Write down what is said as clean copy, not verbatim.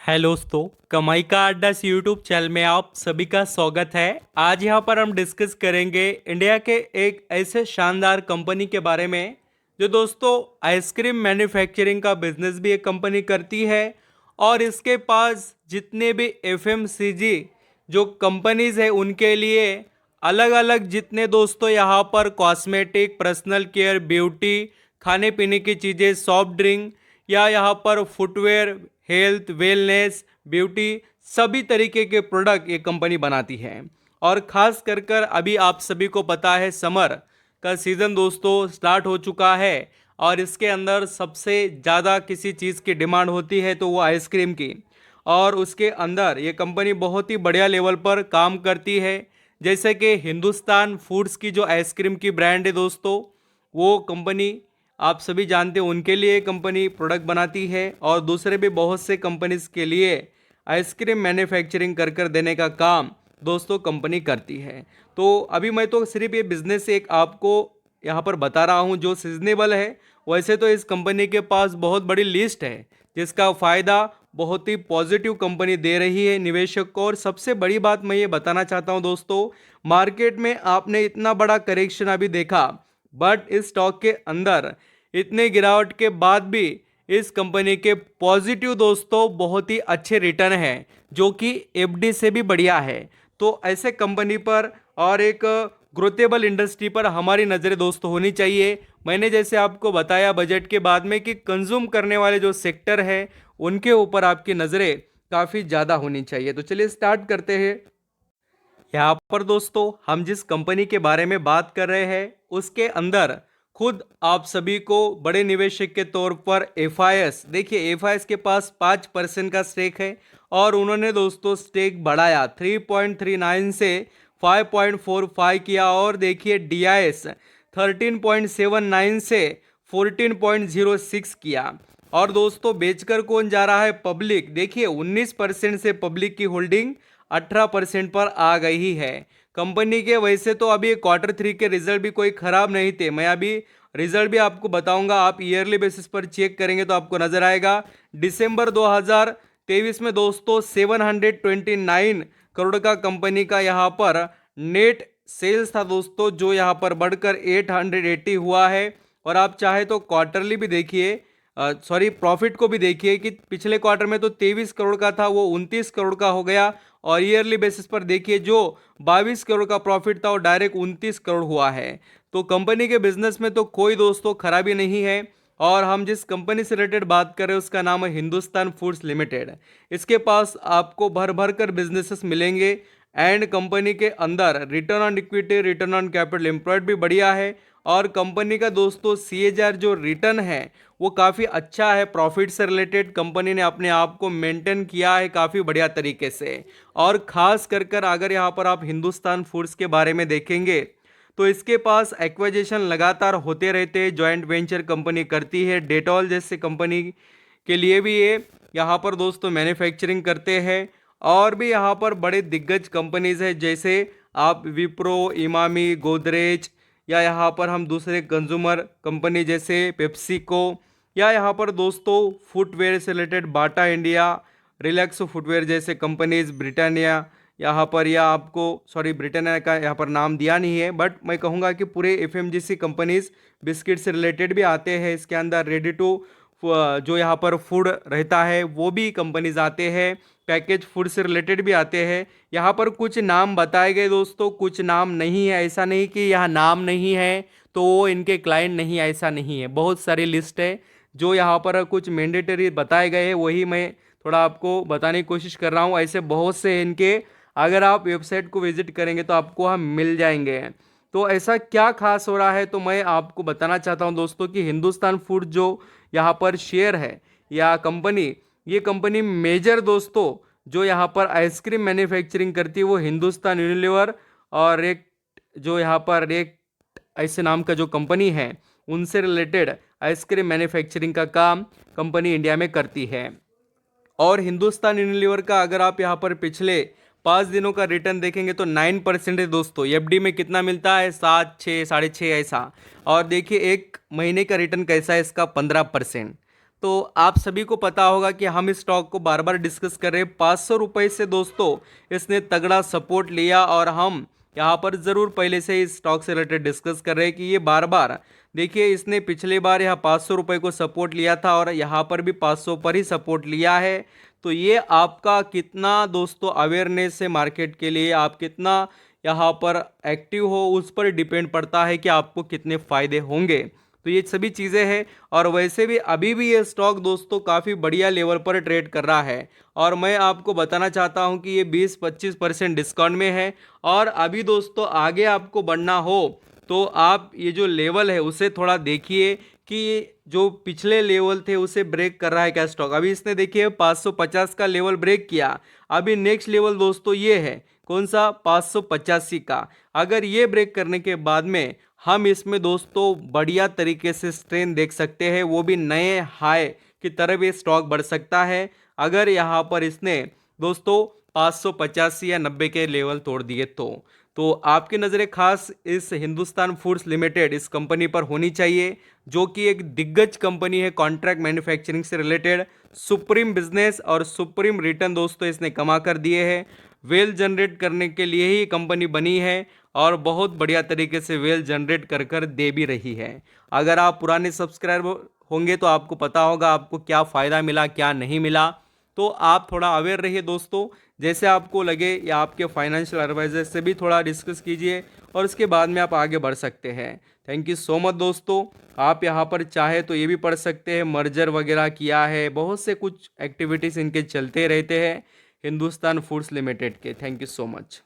Hello दोस्तों, कमाई का अड्डा से यूट्यूब चैनल में आप सभी का स्वागत है। आज यहाँ पर हम डिस्कस करेंगे इंडिया के एक ऐसे शानदार कंपनी के बारे में जो दोस्तों आइसक्रीम मैन्युफैक्चरिंग का बिजनेस भी एक कंपनी करती है और इसके पास जितने भी एफएमसीजी जो कंपनीज है उनके लिए अलग अलग जितने दोस्तों यहाँ पर कॉस्मेटिक, पर्सनल केयर, ब्यूटी, खाने पीने की चीज़ें, सॉफ्ट ड्रिंक या यहाँ पर फुटवेयर, हेल्थ, वेलनेस, ब्यूटी, सभी तरीके के प्रोडक्ट ये कंपनी बनाती है। और ख़ास कर कर अभी आप सभी को पता है समर का सीज़न दोस्तों स्टार्ट हो चुका है और इसके अंदर सबसे ज़्यादा किसी चीज़ की डिमांड होती है तो वो आइसक्रीम की। और उसके अंदर ये कंपनी बहुत ही बढ़िया लेवल पर काम करती है। जैसे कि हिंदुस्तान फूड्स की जो आइसक्रीम की ब्रांड है दोस्तों, वो कंपनी आप सभी जानते हैं उनके लिए कंपनी प्रोडक्ट बनाती है और दूसरे भी बहुत से कंपनीज के लिए आइसक्रीम मैन्युफैक्चरिंग कर कर देने का काम दोस्तों कंपनी करती है। तो अभी मैं तो सिर्फ ये बिजनेस एक आपको यहाँ पर बता रहा हूँ जो सीजनेबल है। वैसे तो इस कंपनी के पास बहुत बड़ी लिस्ट है जिसका फ़ायदा बहुत ही पॉजिटिव कंपनी दे रही है निवेशक को। और सबसे बड़ी बात मैं ये बताना चाहता हूँ दोस्तों, मार्केट में आपने इतना बड़ा करेक्शन अभी देखा बट इस स्टॉक के अंदर इतने गिरावट के बाद भी इस कंपनी के पॉजिटिव दोस्तों बहुत ही अच्छे रिटर्न हैं जो कि एफडी से भी बढ़िया है। तो ऐसे कंपनी पर और एक ग्रोथेबल इंडस्ट्री पर हमारी नज़रें दोस्तों होनी चाहिए। मैंने जैसे आपको बताया बजट के बाद में कि कंज्यूम करने वाले जो सेक्टर है उनके ऊपर आपकी नज़रें काफ़ी ज़्यादा होनी चाहिए। तो चलिए स्टार्ट करते हैं। यहाँ पर दोस्तों हम जिस कंपनी के बारे में बात कर रहे हैं उसके अंदर खुद आप सभी को बड़े निवेशक के तौर पर एफआईएस, देखिए एफआईएस के पास 5% का स्टेक है और उन्होंने दोस्तों स्टेक बढ़ाया 3.39 से 5.45 किया। और देखिए डीआईएस 13.79 से 14.06 किया। और दोस्तों बेचकर कौन जा रहा है? पब्लिक। देखिए 19% से पब्लिक की होल्डिंग 18% पर आ गई है कंपनी के। वैसे तो अभी Q3 के रिजल्ट भी कोई खराब नहीं थे, मैं अभी रिजल्ट भी आपको बताऊंगा। आप ईयरली बेसिस पर चेक करेंगे तो आपको नजर आएगा दिसंबर 2023 में दोस्तों 729 करोड़ का कंपनी का यहाँ पर नेट सेल्स था दोस्तों, जो यहाँ पर बढ़कर 880 हुआ है। और आप चाहे तो क्वार्टरली भी देखिए, सॉरी प्रॉफिट को भी देखिए कि पिछले क्वार्टर में तो 23 करोड़ का था वो 29 करोड़ का हो गया। और ईयरली बेसिस पर देखिए जो 22 करोड़ का प्रॉफिट था वो डायरेक्ट 29 करोड़ हुआ है। तो कंपनी के बिजनेस में तो कोई दोस्तों खराबी नहीं है। और हम जिस कंपनी से रिलेटेड बात कर रहे हैं उसका नाम है हिंदुस्तान फूड्स लिमिटेड। इसके पास आपको भर भर कर बिजनेसेस मिलेंगे एंड कंपनी के अंदर return on equity, return on capital employed भी बढ़िया है। और कंपनी का दोस्तों सीएजीआर जो रिटर्न है वो काफ़ी अच्छा है। प्रॉफिट से रिलेटेड कंपनी ने अपने आप को मेंटेन किया है काफ़ी बढ़िया तरीके से। और ख़ास कर कर अगर यहाँ पर आप हिंदुस्तान फूड्स के बारे में देखेंगे तो इसके पास एक्विजिशन लगातार होते रहते हैं, जॉइंट वेंचर कंपनी करती है। डेटॉल जैसे कंपनी के लिए भी ये यहाँ पर दोस्तों मैन्युफैक्चरिंग करते हैं। और भी यहाँ पर बड़े दिग्गज कंपनीज है जैसे आप विप्रो, इमामी, गोदरेज, या यहाँ पर हम दूसरे कंज्यूमर कंपनी जैसे पेप्सिको, या यहाँ पर दोस्तों फुटवेयर से related Bata India, Relaxo footwear जैसे कंपनीज, ब्रिटानिया यहाँ पर, या आपको सॉरी ब्रिटानिया का यहाँ पर नाम दिया नहीं है बट मैं कहूँगा कि पूरे एफएमजीसी कंपनीज बिस्किट से रिलेटेड भी आते हैं इसके अंदर। रेडी टू जो यहाँ पर फूड रहता है वो भी कंपनीज आते हैं, पैकेज फूड से रिलेटेड भी आते हैं। यहाँ पर कुछ नाम बताए गए दोस्तों, कुछ नाम नहीं है। ऐसा नहीं कि यहाँ नाम नहीं है तो वो इनके क्लाइंट नहीं है, ऐसा नहीं है। बहुत सारी लिस्ट है जो यहाँ पर कुछ मैंडेटरी बताए गए हैं, वही मैं थोड़ा आपको बताने की कोशिश कर रहा हूँ। ऐसे बहुत से इनके अगर आप वेबसाइट को विजिट करेंगे तो आपको वहाँ मिल जाएंगे। तो ऐसा क्या खास हो रहा है तो मैं आपको बताना चाहता हूँ दोस्तों कि हिंदुस्तान फूड जो यहाँ पर शेयर है या कंपनी, ये कंपनी मेजर दोस्तों जो यहाँ पर आइसक्रीम मैन्युफैक्चरिंग करती है वो हिंदुस्तान यूनिलीवर और एक जो यहाँ पर एक ऐसे नाम का जो कंपनी है उनसे रिलेटेड आइसक्रीम मैन्युफैक्चरिंग का काम कंपनी इंडिया में करती है। और हिंदुस्तान यूनिलीवर का अगर आप यहाँ पर पिछले 5 दिनों का रिटर्न देखेंगे तो 9% है दोस्तों। एफडी में कितना मिलता है? 7, 6, 6.5 ऐसा। और देखिए एक महीने का रिटर्न कैसा है इसका? 15%। तो आप सभी को पता होगा कि हम इस स्टॉक को बार बार डिस्कस कर रहे हैं। 500 रुपये से दोस्तों इसने तगड़ा सपोर्ट लिया और हम यहाँ पर ज़रूर पहले से इस स्टॉक से रिलेटेड डिस्कस कर रहे हैं कि ये बार बार देखिए, इसने पिछले बार यहाँ 500 रुपये को सपोर्ट लिया था और यहाँ पर भी 500 पर ही सपोर्ट लिया है। तो ये आपका कितना दोस्तों अवेयरनेस है मार्केट के लिए, आप कितना यहाँ पर एक्टिव हो, उस पर डिपेंड पड़ता है कि आपको कितने फ़ायदे होंगे। तो ये सभी चीज़ें हैं। और वैसे भी अभी भी ये स्टॉक दोस्तों काफ़ी बढ़िया लेवल पर ट्रेड कर रहा है और मैं आपको बताना चाहता हूँ कि ये 20-25% डिस्काउंट में है। और अभी दोस्तों आगे आपको बढ़ना हो तो आप ये जो लेवल है उसे थोड़ा देखिए कि ये जो पिछले लेवल थे उसे ब्रेक कर रहा है क्या स्टॉक। अभी इसने देखिए 550 का लेवल ब्रेक किया। अभी नेक्स्ट लेवल दोस्तों ये है, कौन सा, 585 का। अगर ये ब्रेक करने के बाद में हम इसमें दोस्तों बढ़िया तरीके से स्ट्रेंथ देख सकते हैं, वो भी नए हाई की तरफ ये स्टॉक बढ़ सकता है अगर यहाँ पर इसने दोस्तों 585 या 90 के लेवल तोड़ दिए तो आपकी नज़रें खास इस हिंदुस्तान फूड्स लिमिटेड इस कंपनी पर होनी चाहिए, जो कि एक दिग्गज कंपनी है कॉन्ट्रैक्ट मैन्युफैक्चरिंग से रिलेटेड। सुप्रीम बिजनेस और सुप्रीम रिटर्न दोस्तों इसने कमा कर दिए हैं। वेल जनरेट करने के लिए ही कंपनी बनी है और बहुत बढ़िया तरीके से वेल जनरेट कर कर दे भी रही है। अगर आप पुराने सब्सक्राइबर होंगे तो आपको पता होगा आपको क्या फ़ायदा मिला क्या नहीं मिला। तो आप थोड़ा अवेयर रहिए दोस्तों, जैसे आपको लगे, या आपके फाइनेंशियल एडवाइजर से भी थोड़ा डिस्कस कीजिए और उसके बाद में आप आगे बढ़ सकते हैं। थैंक यू सो मच दोस्तों। आप यहाँ पर चाहे तो ये भी पढ़ सकते हैं, मर्जर वगैरह किया है, बहुत से कुछ एक्टिविटीज़ इनके चलते रहते हैं हिंदुस्तान फूड्स लिमिटेड के। Thank you so much.